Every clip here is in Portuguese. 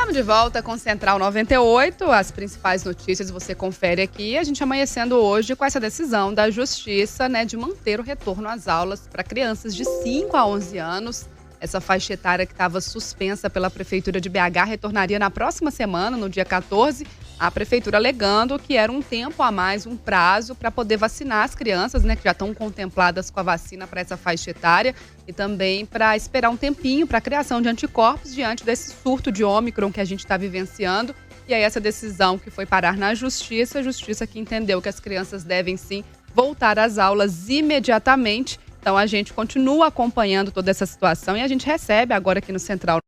Estamos de volta com Central 98, as principais notícias você confere aqui. A gente amanhecendo hoje com essa decisão da Justiça, de manter o retorno às aulas para crianças de 5 a 11 anos. Essa faixa etária que estava suspensa pela Prefeitura de BH retornaria na próxima semana, no dia 14. A Prefeitura alegando que era um tempo a mais, um prazo para poder vacinar as crianças, que já estão contempladas com a vacina para essa faixa etária e também para esperar um tempinho para a criação de anticorpos diante desse surto de Ômicron que a gente está vivenciando. E aí essa decisão que foi parar na Justiça, a Justiça que entendeu que as crianças devem sim voltar às aulas imediatamente. Então, a gente continua acompanhando toda essa situação e a gente recebe agora aqui no Central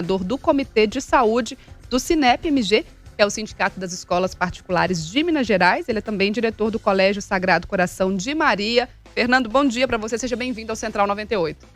do Comitê de Saúde do Sinep-MG, que é o Sindicato das Escolas Particulares de Minas Gerais. Ele é também diretor do Colégio Sagrado Coração de Maria. Fernando, bom dia para você. Seja bem-vindo ao Central 98.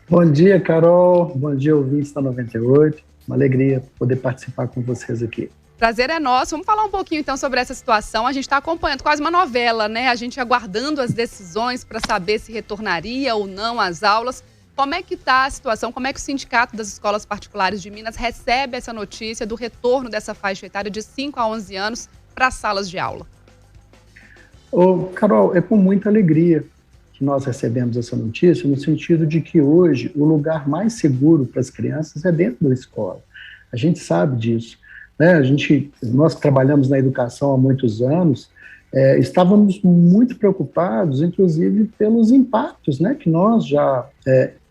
Bom dia, Carol. Bom dia, ouvintes da 98. Uma alegria poder participar com vocês aqui. Prazer é nosso. Vamos falar um pouquinho, então, sobre essa situação. A gente está acompanhando quase uma novela, A gente aguardando as decisões para saber se retornaria ou não às aulas. Como é que está a situação? Como é que o Sindicato das Escolas Particulares de Minas recebe essa notícia do retorno dessa faixa etária de 5 a 11 anos para as salas de aula? Carol, é com muita alegria que nós recebemos essa notícia, no sentido de que hoje o lugar mais seguro para as crianças é dentro da escola. A gente sabe disso. Nós que trabalhamos na educação há muitos anos, estávamos muito preocupados, inclusive, pelos impactos que nós já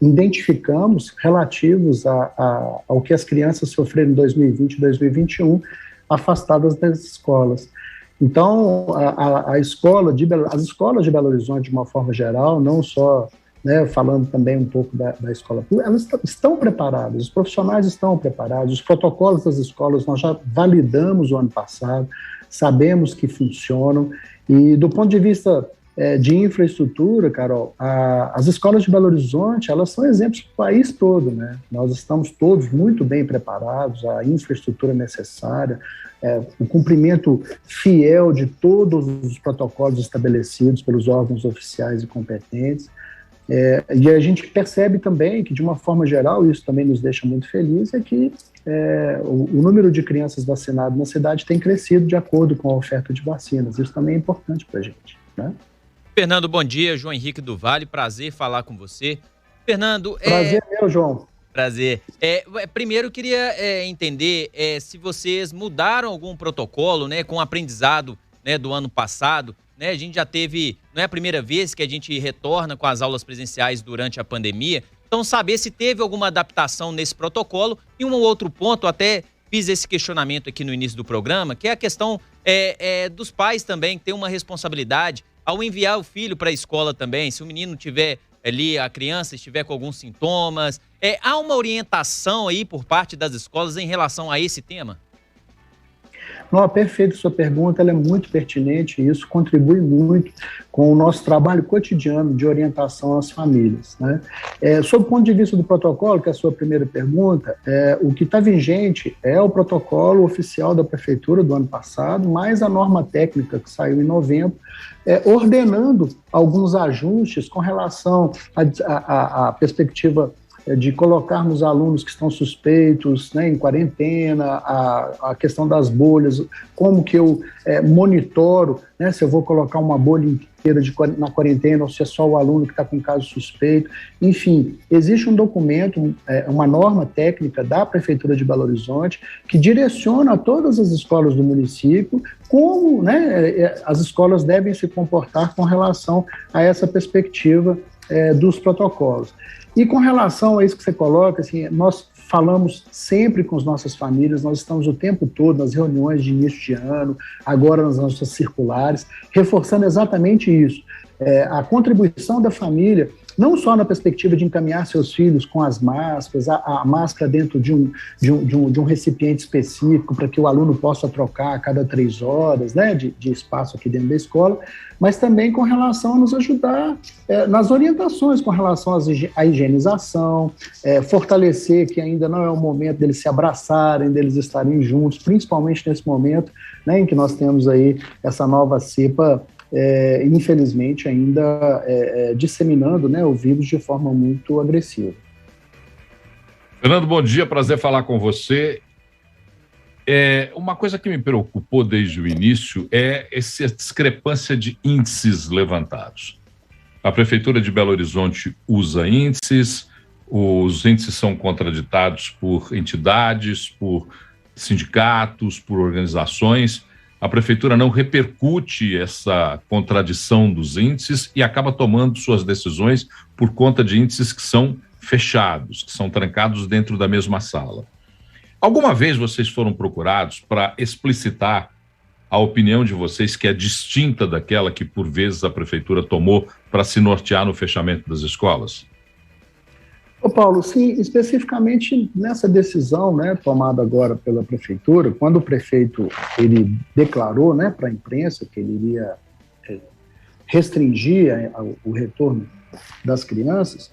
identificamos relativos ao que as crianças sofreram em 2020 e 2021, afastadas das escolas. Então, as escolas de Belo Horizonte, de uma forma geral, não só falando também um pouco da escola pública, elas estão preparadas, os profissionais estão preparados, os protocolos das escolas nós já validamos o ano passado, sabemos que funcionam, e do ponto de vista de infraestrutura, Carol, as escolas de Belo Horizonte, elas são exemplos para o país todo, Nós estamos todos muito bem preparados, a infraestrutura necessária, o cumprimento fiel de todos os protocolos estabelecidos pelos órgãos oficiais e competentes. E a gente percebe também que, de uma forma geral, isso também nos deixa muito felizes, é que o número de crianças vacinadas na cidade tem crescido de acordo com a oferta de vacinas. Isso também é importante para a gente, Fernando, bom dia. João Henrique do Vale, prazer falar com você. Fernando... Prazer é meu, João. Prazer. Primeiro, eu queria entender se vocês mudaram algum protocolo, com o aprendizado do ano passado. A gente já teve, não é a primeira vez que a gente retorna com as aulas presenciais durante a pandemia. Então, saber se teve alguma adaptação nesse protocolo. E um outro ponto, até fiz esse questionamento aqui no início do programa, que é a questão dos pais também, que tem uma responsabilidade ao enviar o filho para a escola também. Se o menino tiver ali, a criança estiver com alguns sintomas. Há uma orientação aí por parte das escolas em relação a esse tema? Não, perfeito, sua pergunta, ela é muito pertinente e isso contribui muito com o nosso trabalho cotidiano de orientação às famílias. Sob o ponto de vista do protocolo, que é a sua primeira pergunta, o que está vigente é o protocolo oficial da Prefeitura do ano passado, mais a norma técnica que saiu em novembro, ordenando alguns ajustes com relação à perspectiva de colocarmos alunos que estão suspeitos em quarentena, a questão das bolhas, como que eu monitoro, se eu vou colocar uma bolha inteira na quarentena ou se é só o aluno que está com caso suspeito. Enfim, existe um documento, uma norma técnica da Prefeitura de Belo Horizonte que direciona todas as escolas do município como as escolas devem se comportar com relação a essa perspectiva dos protocolos. E com relação a isso que você coloca, assim, nós falamos sempre com as nossas famílias, nós estamos o tempo todo nas reuniões de início de ano, agora nas nossas circulares, reforçando exatamente isso. A contribuição da família, não só na perspectiva de encaminhar seus filhos com as máscaras, a máscara dentro de um recipiente específico para que o aluno possa trocar a cada 3 horas, de espaço aqui dentro da escola, mas também com relação a nos ajudar nas orientações com relação à higienização, fortalecer que ainda não é o momento deles se abraçarem, deles estarem juntos, principalmente nesse momento em que nós temos aí essa nova cepa, infelizmente ainda disseminando o vírus de forma muito agressiva. Fernando, bom dia, prazer falar com você. Uma coisa que me preocupou desde o início é essa discrepância de índices levantados. A Prefeitura de Belo Horizonte usa índices, os índices são contraditados por entidades, por sindicatos, por organizações. A Prefeitura não repercute essa contradição dos índices e acaba tomando suas decisões por conta de índices que são fechados, que são trancados dentro da mesma sala. Alguma vez vocês foram procurados para explicitar a opinião de vocês, que é distinta daquela que, por vezes, a Prefeitura tomou para se nortear no fechamento das escolas? Ô Paulo, sim, especificamente nessa decisão, né, tomada agora pela Prefeitura, quando o prefeito ele declarou, né, para a imprensa que ele iria restringir o retorno das crianças,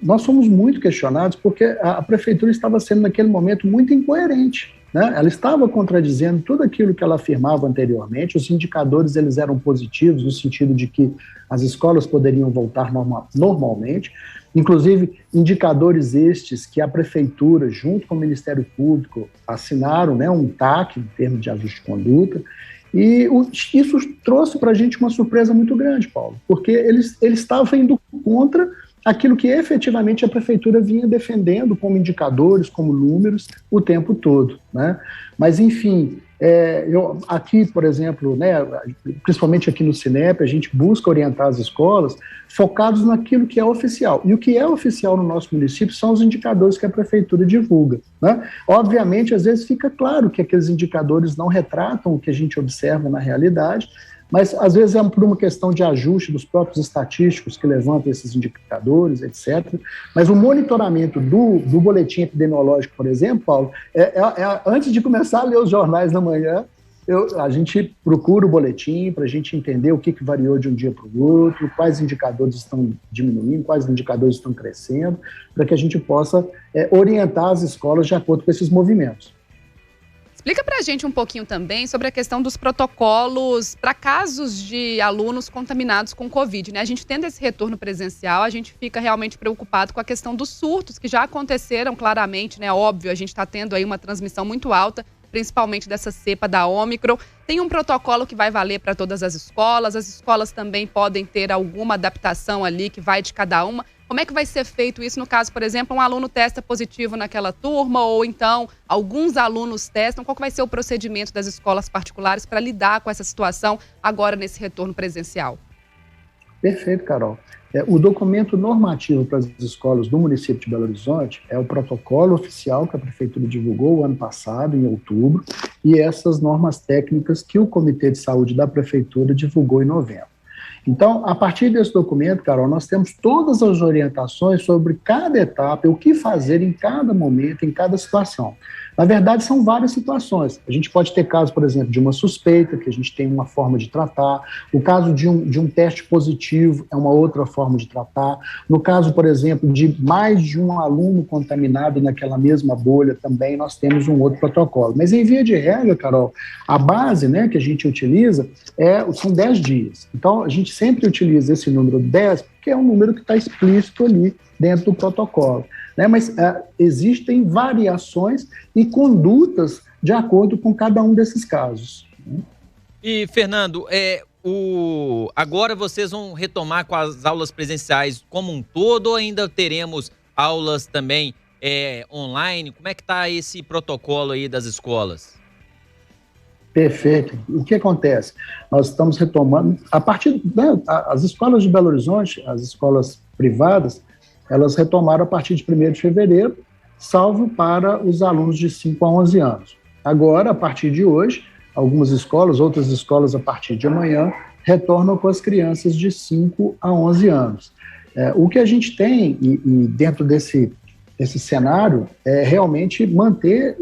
nós fomos muito questionados porque a Prefeitura estava sendo, naquele momento, muito incoerente, né? Ela estava contradizendo tudo aquilo que ela afirmava anteriormente. Os indicadores eles eram positivos, no sentido de que as escolas poderiam voltar normalmente, inclusive indicadores estes que a Prefeitura, junto com o Ministério Público, assinaram, né, um TAC, em termos de ajuste de conduta, e isso trouxe para a gente uma surpresa muito grande, Paulo, porque eles estavam indo contra aquilo que efetivamente a Prefeitura vinha defendendo como indicadores, como números, o tempo todo, né? Mas, enfim, eu aqui, por exemplo, né, principalmente aqui no Cinep, a gente busca orientar as escolas focados naquilo que é oficial. E o que é oficial no nosso município são os indicadores que a Prefeitura divulga, né? Obviamente, às vezes fica claro que aqueles indicadores não retratam o que a gente observa na realidade, mas às vezes é por uma questão de ajuste dos próprios estatísticos que levantam esses indicadores, etc. Mas o monitoramento do boletim epidemiológico, por exemplo, Paulo, antes de começar a ler os jornais na manhã, a gente procura o boletim para a gente entender o que variou de um dia para o outro, quais indicadores estão diminuindo, quais indicadores estão crescendo, para que a gente possa orientar as escolas de acordo com esses movimentos. Explica pra gente um pouquinho também sobre a questão dos protocolos para casos de alunos contaminados com Covid, né? A gente tendo esse retorno presencial, a gente fica realmente preocupado com a questão dos surtos, que já aconteceram claramente, né? Óbvio, a gente está tendo aí uma transmissão muito alta, principalmente dessa cepa da Ômicron. Tem um protocolo que vai valer para todas as escolas também podem ter alguma adaptação ali que vai de cada uma. Como é que vai ser feito isso no caso, por exemplo, um aluno testa positivo naquela turma ou então alguns alunos testam? Qual que vai ser o procedimento das escolas particulares para lidar com essa situação agora nesse retorno presencial? Perfeito, Carol. O documento normativo para as escolas do município de Belo Horizonte é o protocolo oficial que a Prefeitura divulgou o ano passado, em outubro, e essas normas técnicas que o Comitê de Saúde da Prefeitura divulgou em novembro. Então, a partir desse documento, Carol, nós temos todas as orientações sobre cada etapa, o que fazer em cada momento, em cada situação. Na verdade, são várias situações. A gente pode ter caso, por exemplo, de uma suspeita, que a gente tem uma forma de tratar. O caso de um teste positivo é uma outra forma de tratar. No caso, por exemplo, de mais de um aluno contaminado naquela mesma bolha, também nós temos um outro protocolo. Mas, em via de regra, Carol, a base, né, que a gente utiliza são 10 dias. Então, a gente sempre utiliza esse número 10, porque é um número que está explícito ali dentro do protocolo, né? Mas existem variações e condutas de acordo com cada um desses casos. E, Fernando, agora vocês vão retomar com as aulas presenciais como um todo ou ainda teremos aulas também online? Como é que está esse protocolo aí das escolas? Perfeito. O que acontece? Nós estamos retomando, a partir as escolas de Belo Horizonte, as escolas privadas, elas retomaram a partir de 1º de fevereiro, salvo para os alunos de 5 a 11 anos. Agora, a partir de hoje, algumas escolas, outras escolas a partir de amanhã, retornam com as crianças de 5 a 11 anos. O que a gente tem, e dentro desse cenário, é realmente manter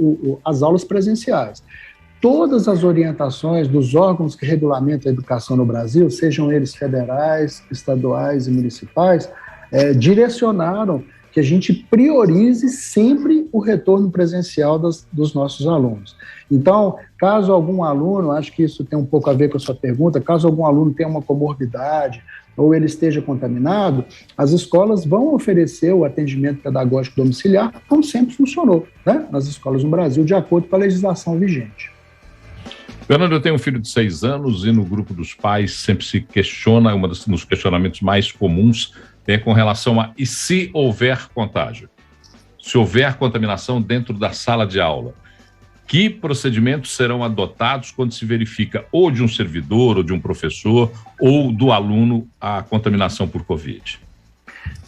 as aulas presenciais. Todas as orientações dos órgãos que regulamentam a educação no Brasil, sejam eles federais, estaduais e municipais, direcionaram que a gente priorize sempre o retorno presencial dos nossos alunos. Então, caso algum aluno, acho que isso tem um pouco a ver com a sua pergunta, caso algum aluno tenha uma comorbidade ou ele esteja contaminado, as escolas vão oferecer o atendimento pedagógico domiciliar, como sempre funcionou, né, nas escolas no Brasil, de acordo com a legislação vigente. Fernando, eu tenho um filho de 6 anos e no grupo dos pais sempre se questiona, um dos questionamentos mais comuns é com relação a e se houver contágio? Se houver contaminação dentro da sala de aula, que procedimentos serão adotados quando se verifica ou de um servidor, ou de um professor, ou do aluno a contaminação por Covid?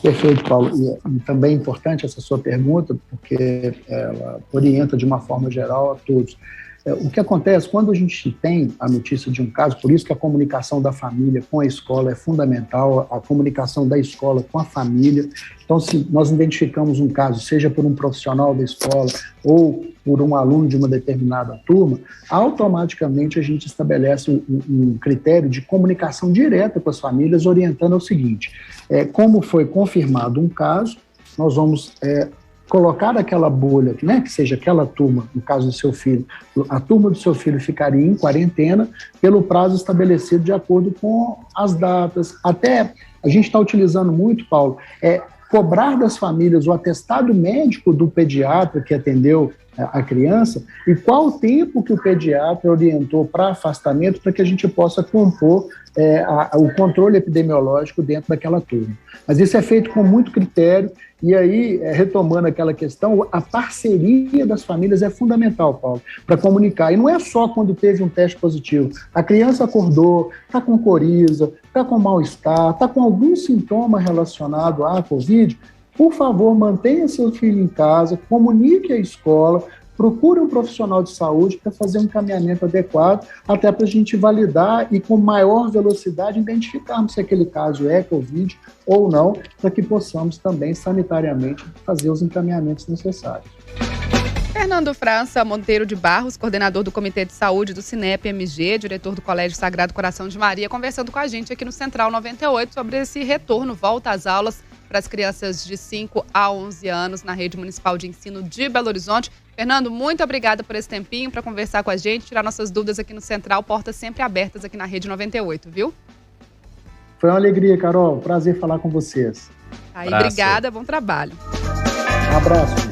Perfeito, Paulo. E também é importante essa sua pergunta, porque ela orienta de uma forma geral a todos. O que acontece quando a gente tem a notícia de um caso, por isso que a comunicação da família com a escola é fundamental, a comunicação da escola com a família. Então, se nós identificamos um caso, seja por um profissional da escola ou por um aluno de uma determinada turma, automaticamente a gente estabelece um critério de comunicação direta com as famílias, orientando o seguinte: como foi confirmado um caso, nós vamos colocar aquela bolha, né, que seja aquela turma, no caso do seu filho, a turma do seu filho ficaria em quarentena pelo prazo estabelecido de acordo com as datas. Até a gente está utilizando muito, Paulo, cobrar das famílias o atestado médico do pediatra que atendeu a criança e qual o tempo que o pediatra orientou para afastamento para que a gente possa compor o controle epidemiológico dentro daquela turma. Mas isso é feito com muito critério e aí, retomando aquela questão, a parceria das famílias é fundamental, Paulo, para comunicar. E não é só quando teve um teste positivo. A criança acordou, está com coriza, está com mal-estar, está com algum sintoma relacionado à Covid, por favor, mantenha seu filho em casa, comunique à escola, procure um profissional de saúde para fazer um encaminhamento adequado, até para a gente validar e com maior velocidade identificarmos se aquele caso é Covid ou não, para que possamos também sanitariamente fazer os encaminhamentos necessários. Fernando França Monteiro de Barros, coordenador do Comitê de Saúde do Cinep-MG, diretor do Colégio Sagrado Coração de Maria, conversando com a gente aqui no Central 98 sobre esse retorno, volta às aulas para as crianças de 5 a 11 anos na Rede Municipal de Ensino de Belo Horizonte. Fernando, muito obrigada por esse tempinho para conversar com a gente, tirar nossas dúvidas aqui no Central, portas sempre abertas aqui na Rede 98, viu? Foi uma alegria, Carol. Prazer falar com vocês. Aí, obrigada, bom trabalho. Um abraço.